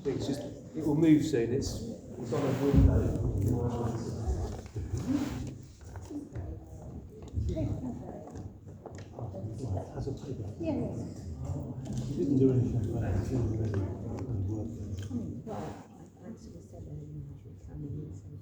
It's just, it will move soon. It's on a window. As a paper. Yeah. You didn't do anything about it. You didn't really work it. Well, I actually said earlier I would come in and say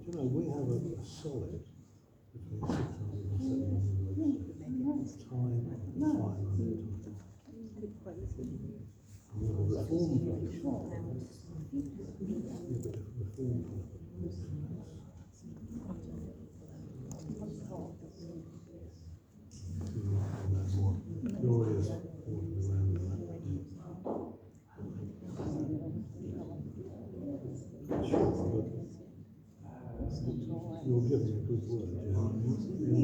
You know, we have a solid between 600 and 700 words. Time and 500 times. And we have a reform version. Yeah, but a reform version. More glorious walking around the map. You're giving a good word, you know. You're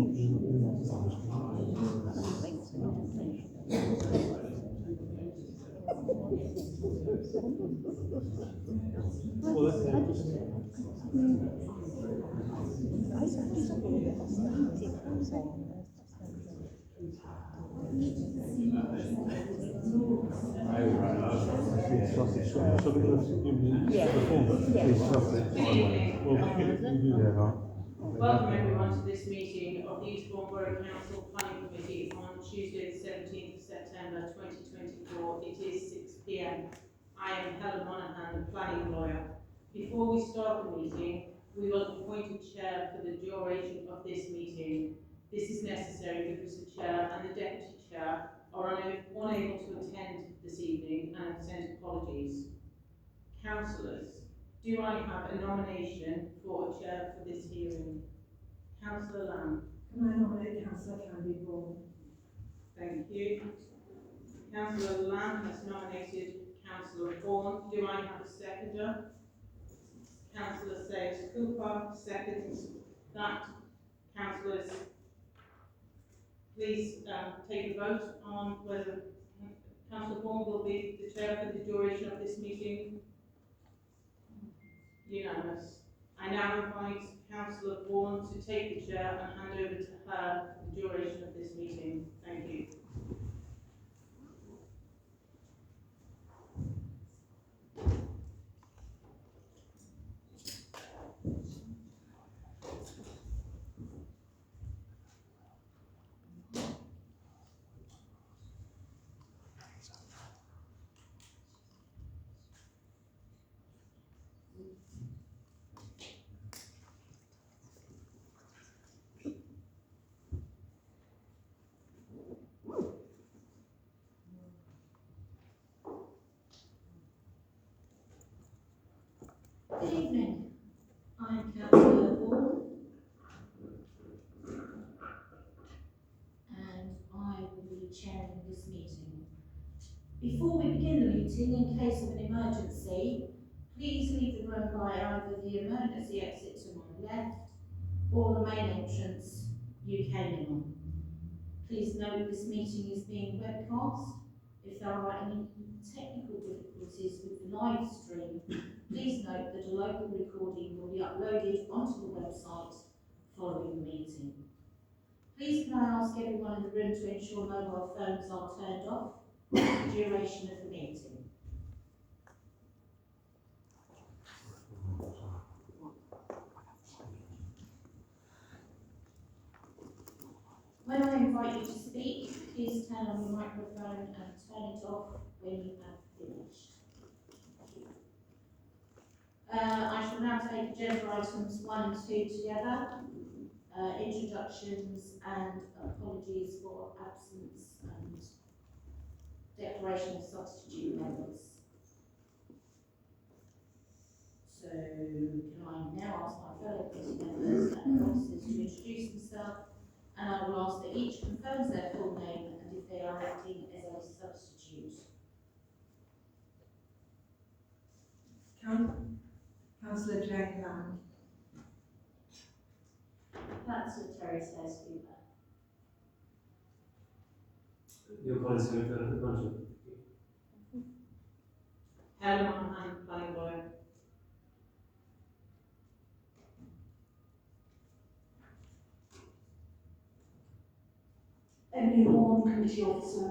Welcome everyone to this meeting of the Eastbourne Borough Council Planning Committee on Tuesday the 17th of September 2024. It is 6 p.m. I am Helen Monaghan, the planning lawyer. Before we start the meeting, we will appoint a chair for the duration of this meeting. This is necessary because the chair and the deputy chair are unable to attend this evening and have sent apologies. Councillors, do I have a nomination for a chair for this hearing? Councillor Lamb. Can I nominate Councillor Candy Vaughan? Thank you. Councillor Lamb has nominated Councillor Vaughan. Do I have a seconder? Councillor Sayers Cooper seconds that. Councillors, please take a vote on whether Councillor Vaughan will be the chair for the duration of this meeting. Unanimous. I now invite Councillor Vaughan to take the chair and hand over to her for the duration of this meeting. Thank you. Good evening. I'm Councillor Vaughan and I will be chairing this meeting. Before we begin the meeting, in case of an emergency, please leave the room by either the emergency exit to my left or the main entrance you came in on. Please note this meeting is being webcast. If there are any technical difficulties with the live stream, please note that a local recording will be uploaded onto the website following the meeting. Please can I ask everyone in the room to ensure mobile phones are turned off for the duration of the meeting. When I invite you to speak, please turn on your microphone and turn it off when you have finished. I shall now take agenda items 1 and 2 together, introductions and apologies for absence and declaration of substitute members. So can I now ask my committee members and their officers to introduce themselves, and I will ask that each confirms their full name and if they are acting as a substitute. Councillor Jane Lamb. Councillor Terry Stairs-Cooper. Your colleagues who have done the budget. Helen Monahan, planning lawyer. Emily Horn, committee officer.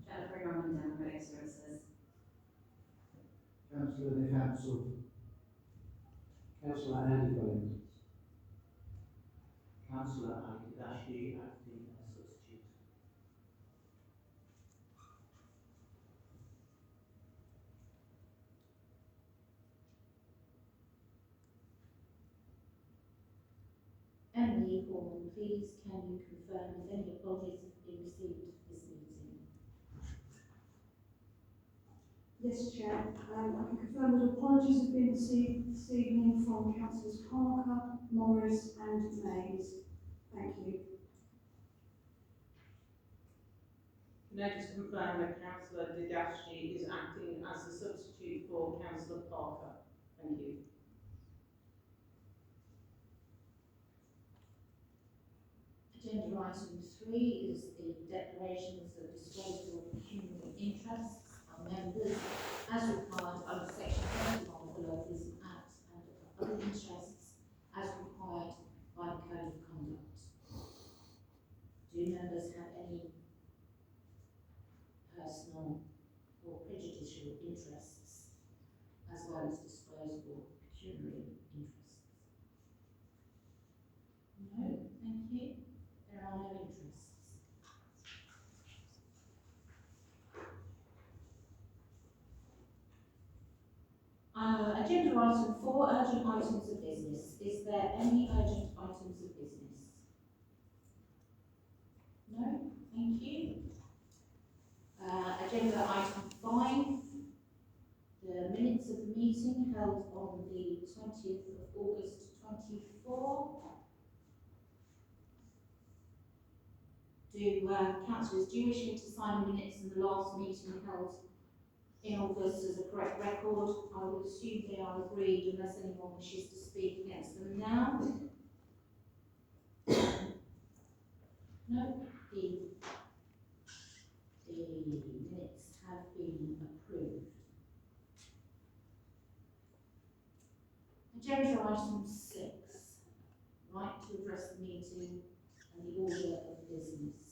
Jennifer Norman, Democratic Services. Councillor in the council. Councillor Andy Collins. Councillor Andy Dashley acting as substitute. Emily Horn, please can you confirm if any apologies have been received for this meeting? Yes, Chair. I can confirm that apologies have been received this evening from Councillors Parker, Morris and Mays. Thank you. Can I just confirm that Councillor Didashi is acting as a substitute for Councillor Parker? Thank you. Agenda item 3 is the declarations of disposal of pecuniary interests of members as required under section 31 of the Local Act and of other interests as required by the Code of Conduct. Do members have any personal or prejudicial interests as well as disposable pecuniary interests? No, thank you. There are no interests. Agenda item 4, urgent items of business. Is there any urgent items of business? No, thank you. Agenda item 5, the minutes of the meeting held on the 20th of August 24. Councillors, do you wish me to sign the minutes in the last meeting held in August as a correct record? I will assume they are agreed unless anyone wishes to speak against them now. No, the minutes have been approved. Agenda item 6, right to address the meeting and the order of business.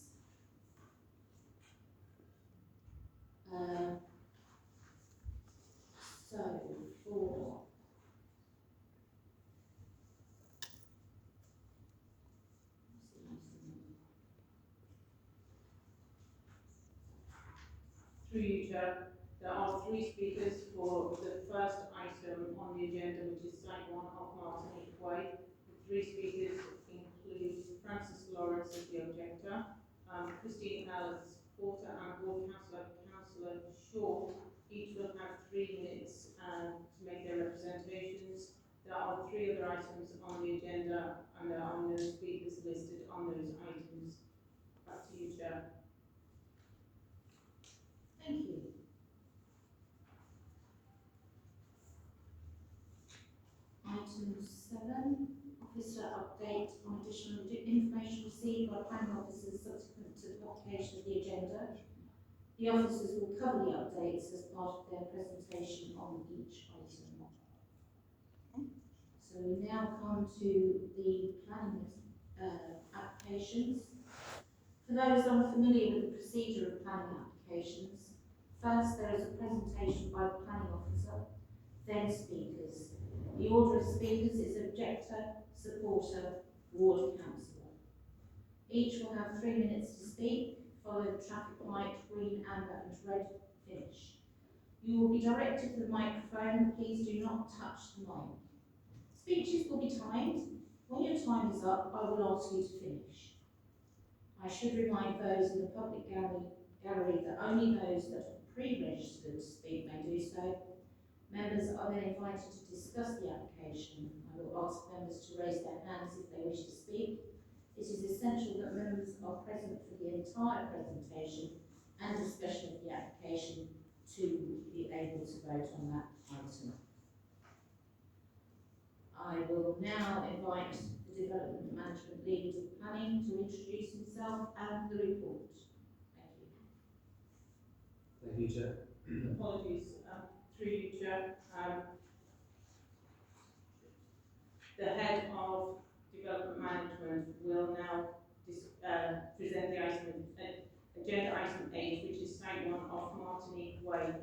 Through you, Chair, there are 3 speakers for the first item on the agenda, which is site 1 of Martinique Way. The 3 speakers include Francis Lawrence as the objector, Christine Hell as supporter, and Ward Councillor Shaw. Each will have 3 minutes to make their representations. There are 3 other items on the agenda, and there are no speakers listed on those items. Back to you, Chair. Thank you. Item 7, officer update on additional information received by planning officers subsequent to the publication of the agenda. The officers will cover the updates as part of their presentation on each item. So we now come to the planning applications. For those unfamiliar with the procedure of planning applications, first there is a presentation by the planning officer, then speakers. The order of speakers is objector, supporter, ward councillor. Each will have 3 minutes to speak, followed traffic light, green, amber and red finish. You will be directed to the microphone. Please do not touch the mic. Speeches will be timed. When your time is up, I will ask you to finish. I should remind those in the public gallery that only those that have pre-registered to speak may do so. Members are then invited to discuss the application. I will ask members to raise their hands if they wish to speak. It is essential that members are present for the entire presentation and discussion of the application to be able to vote on that item. I will now invite the Development Management Lead of Planning to introduce himself and the report. Thank you. Thank you, Chair. Apologies, through you, Chair. The head of development management will now present the item, agenda item 8, which is site 1 off Martinique Way,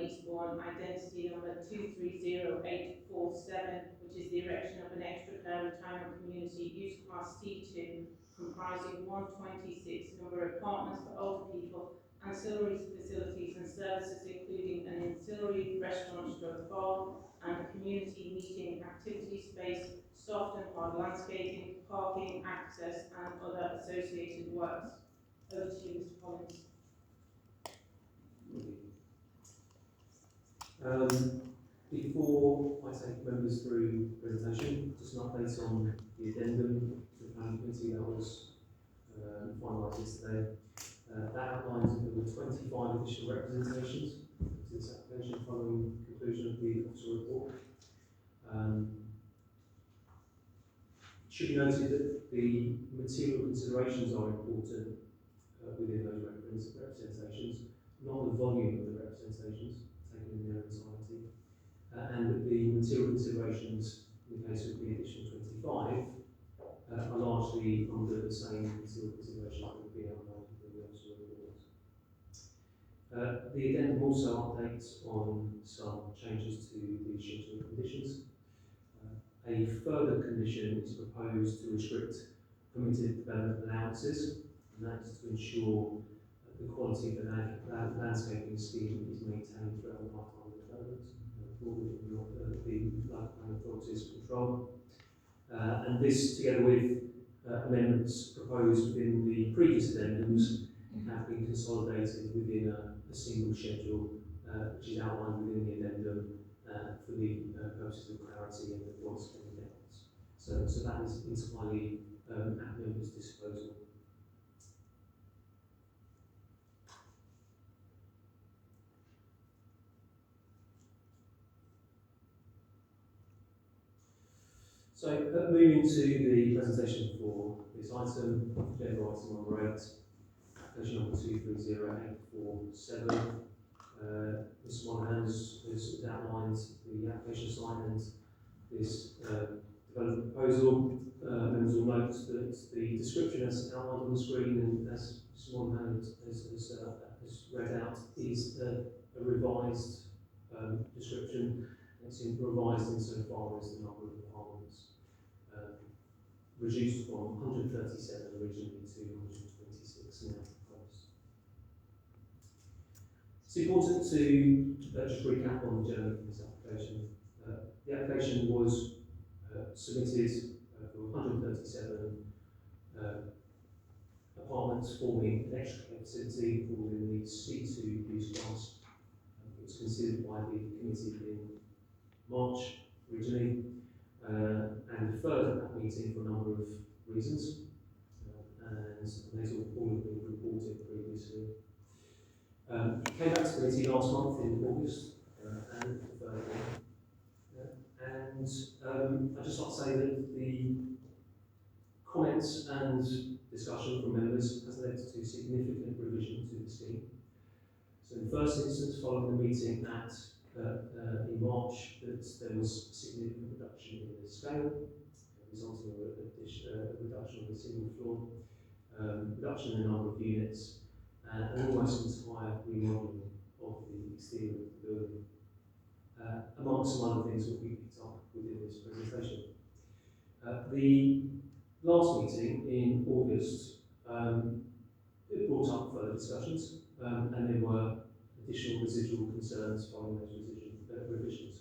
Eastbourne, identity number 230847, which is the erection of an extra care retirement community use class C2, comprising 126 number of apartments for older people, ancillary facilities and services including an ancillary restaurant/bar and a community meeting activity space, soft and hard landscaping, parking, access and other associated works. Over to you, Mr. Collins. Before I take members through the presentation, just an update on the addendum to the planning committee that was finalised yesterday. That outlines that there were 25 additional representations to this application following conclusion of the officer report. It should be noted that the material considerations are important within those representations, not the volume of the representations taken in their entirety, and that the material considerations in the case of the additional 25 are largely under the same material considerations that would be outlined in the officer report. The addendum also updates on some changes to the scheduling conditions. A further condition is proposed to restrict permitted development allowances, and that is to ensure that the quality of the landscaping scheme is maintained throughout the lifetime of the development, within the local planning authority's control. And this, together with amendments proposed within the previous addendums, have been consolidated within a single schedule, which is outlined within the addendum for the purposes of clarity and avoidance of any doubts. So that is entirely at members' disposal. So moving to the presentation for this item, agenda item number 8, application number 230847. Mr. Monahan has outlined the application site and this development proposal. Members will note that the description as outlined on the screen and as Mr. Monahan has read out is a revised description. It's revised insofar as the number of apartments reduced from 137 originally to 126 now proposed. It's important to just recap on the journey of this application. The application was submitted for 137 apartments forming an extra care facility called in the C2 use class. It was considered by the committee in March originally, and deferred at that meeting for a number of reasons, and these all have been reported previously. It came back to committee last month in August, and deferred again. And I'd just like to say that the comments and discussion from members has led to significant revision to the scheme. So in the first instance, following the meeting in March, that there was a significant reduction in the scale, resulting in a reduction of the single floor, reduction in the number of units, and almost entire remodelling of the exterior of the building, amongst some other things that we picked up within this presentation. The last meeting in August, it brought up further discussions, and there were additional residual concerns following those revisions.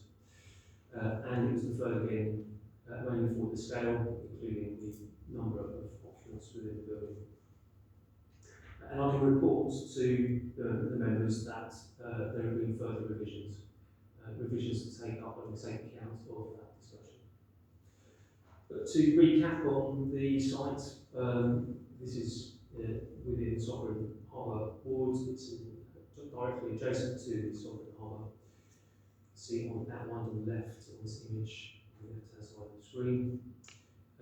And it was deferred again, mainly for the scale, including the number of occupants within the building. And I can report to the members that there have been further revisions. revisions to take up and take account of that discussion. But to recap on the site, this is within Sovereign Harbour Ward. It's directly adjacent to the Sovereign Harbour. See on outlined on the left on this image, on the left-hand side of the screen.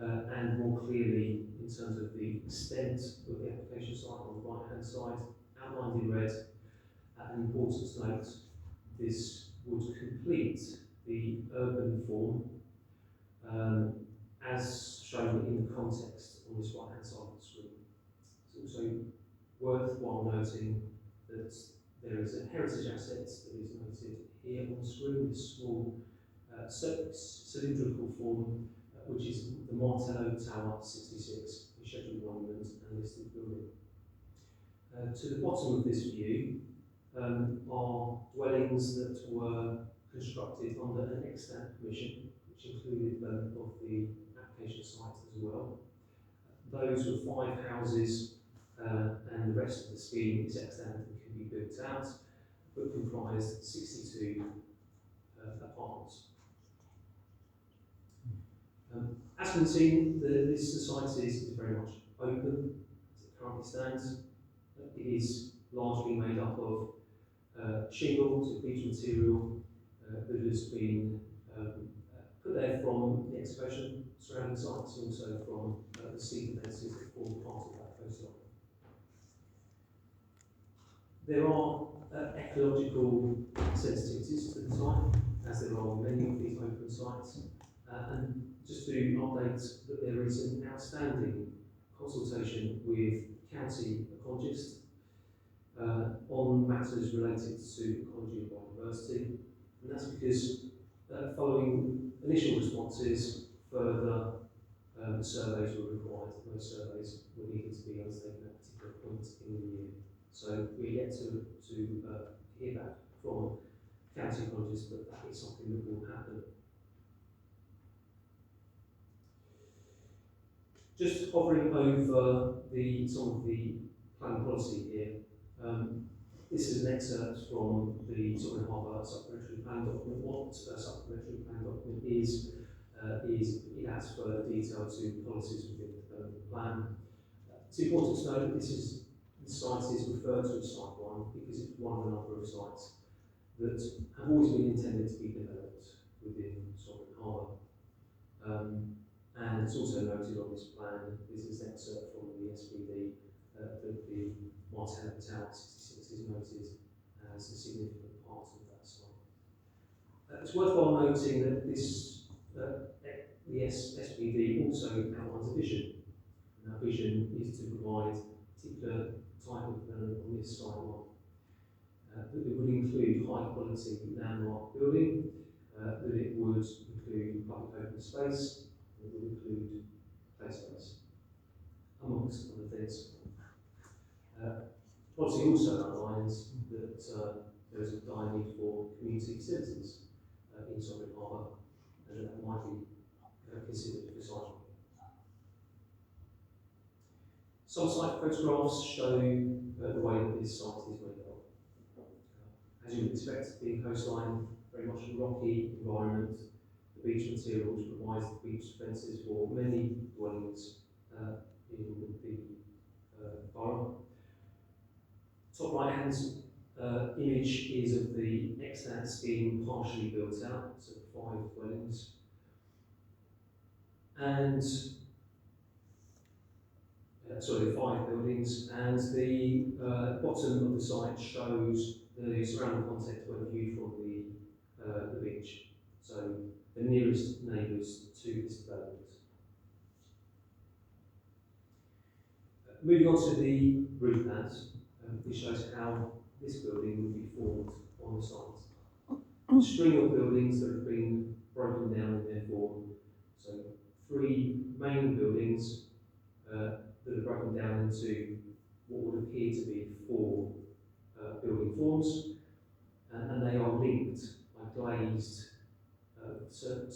And more clearly in terms of the extent of the application site on the right-hand side, outlined in red. An important note, this would complete the urban form as shown in the context on this right-hand side of the screen. It's also worthwhile noting that there is a heritage asset that is noted here on the screen, this small cylindrical form, which is the Martello Tower 66, a scheduled monument and listed building. To the bottom of this view are dwellings that were constructed under an extant permission, which included of the application site as well. Those were 5 houses, and the rest of the scheme is extant and can be built out, but comprised 62 apartments. As can be seen, this site is very much open as it currently stands. It is largely made up of shingle, so beach material that has been put there from the excavation surrounding sites, and also from the sea defences that form part of that coastline. There are ecological sensitivities to the site, as there are on many of these open sites. And just to update that there is an outstanding consultation with county ecologists on matters related to ecology and biodiversity, and that's because following initial responses, further surveys were required. Those surveys were needed to be undertaken at a particular point in the year. So we're yet to hear back from county ecologists, but that is something that will happen. Just hovering over some of the planning policy here. This is an excerpt from the Sovereign Harbour Supplementary Plan document. What a Supplementary Plan document is it adds further detail to policies within the development plan. It's important to note that this site is referred to as Site 1 because it's one of a number of sites that have always been intended to be developed within Sovereign Harbour. And it's also noted on this plan, this is an excerpt from the SPD, that the Martello Tower 66 is noted as a significant part of that site. It's worthwhile noting that the SPD also outlines a vision, and that vision is to provide a particular type of development on this site one. That it would include high quality landmark building, that it would include public open space, it would include play space, amongst other things. Policy also outlines that there is a dire need for community facilities in Sovereign Harbour, and that might be considered for site. Some site photographs show the way that this site is made up. As you would expect, being coastline, very much a rocky environment. The beach materials provides the beach fences for many dwellings in the borough. Top right hand image is of the extant scheme partially built out, so 5 dwellings. And 5 buildings, and the bottom of the site shows the surrounding context when viewed from the beach. So the nearest neighbours to this development. Moving on to the roof plans, this shows how this building would be formed on the site. A string of buildings that have been broken down in their form. So 3 main buildings that are broken down into what would appear to be 4 building forms, and they are linked by glazed circular